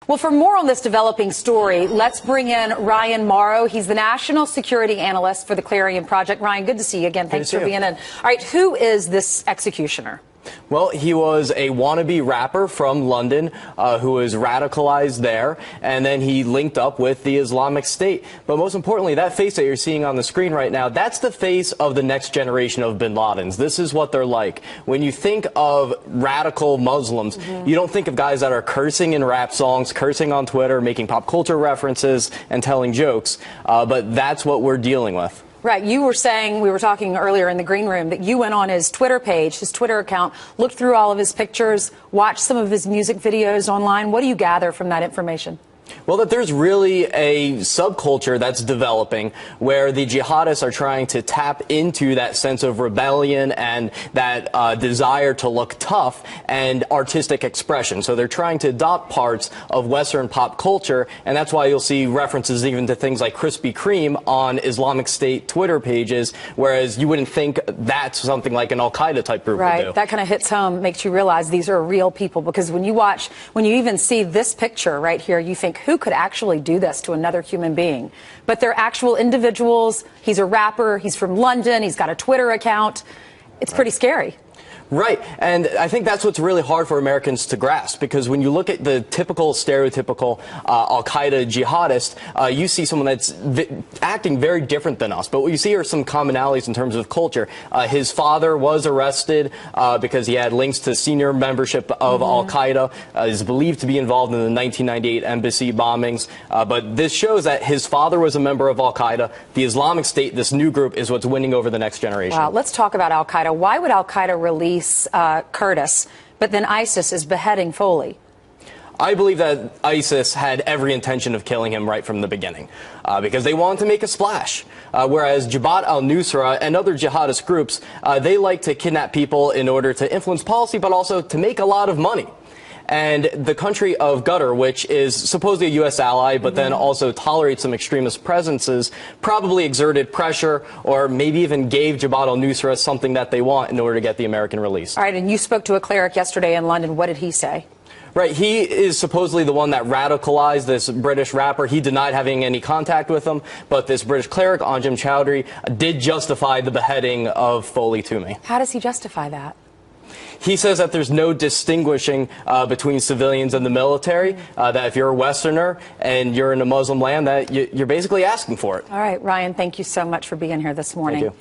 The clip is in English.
Well, for more on this developing story, let's bring in Ryan Morrow. He's the national security analyst for the Clarion Project. Ryan, good to see you again. Thanks for being in. All right, who is this executioner? Well, he was a wannabe rapper from London who was radicalized there, and then he linked up with the Islamic State. But most importantly, that face that you're seeing on the screen right now, that's the face of the next generation of bin Ladens. This is what they're like. When you think of radical Muslims, you don't think of guys that are cursing in rap songs, cursing on Twitter, making pop culture references, and telling jokes. But that's what we're dealing with. Right. You were saying, we were talking earlier in the green room, that you went on his Twitter page, his Twitter account, looked through all of his pictures, watched some of his music videos online. What do you gather from that information? Well, that there's really a subculture that's developing where the jihadists are trying to tap into that sense of rebellion and that desire to look tough and artistic expression. So they're trying to adopt parts of Western pop culture, and that's why you'll see references even to things like Krispy Kreme on Islamic State Twitter pages, whereas you wouldn't think that's something like an Al-Qaeda type group would do. Right. That kind of hits home, makes you realize these are real people, because when you even see this picture right here, you think, who could actually do this to another human being? But they're actual individuals. He's a rapper. He's from London. He's got a Twitter account. It's pretty scary. Right, and I think that's what's really hard for Americans to grasp, because when you look at the typical, stereotypical Al-Qaeda jihadist, you see someone that's acting very different than us. But what you see are some commonalities in terms of culture. His father was arrested because he had links to senior membership of Al-Qaeda, is believed to be involved in the 1998 embassy bombings. But this shows that his father was a member of Al-Qaeda. The Islamic State, this new group, is what's winning over the next generation. Wow, let's talk about Al-Qaeda. Why would Al-Qaeda release Curtis, but then ISIS is beheading Foley? I believe that ISIS had every intention of killing him right from the beginning because they wanted to make a splash. Whereas Jabhat al-Nusra and other jihadist groups, they like to kidnap people in order to influence policy, but also to make a lot of money. And the country of Qatar, which is supposedly a U.S. ally, but then also tolerates some extremist presences, probably exerted pressure or maybe even gave Jabhat al-Nusra something that they want in order to get the American release. All right, and you spoke to a cleric yesterday in London. What did he say? Right, he is supposedly the one that radicalized this British rapper. He denied having any contact with him, but this British cleric, Anjem Chowdhury, did justify the beheading of Foley to me. How does he justify that? He says that there's no distinguishing between civilians and the military, that if you're a Westerner and you're in a Muslim land, that you're basically asking for it. All right, Ryan, thank you so much for being here this morning. Thank you.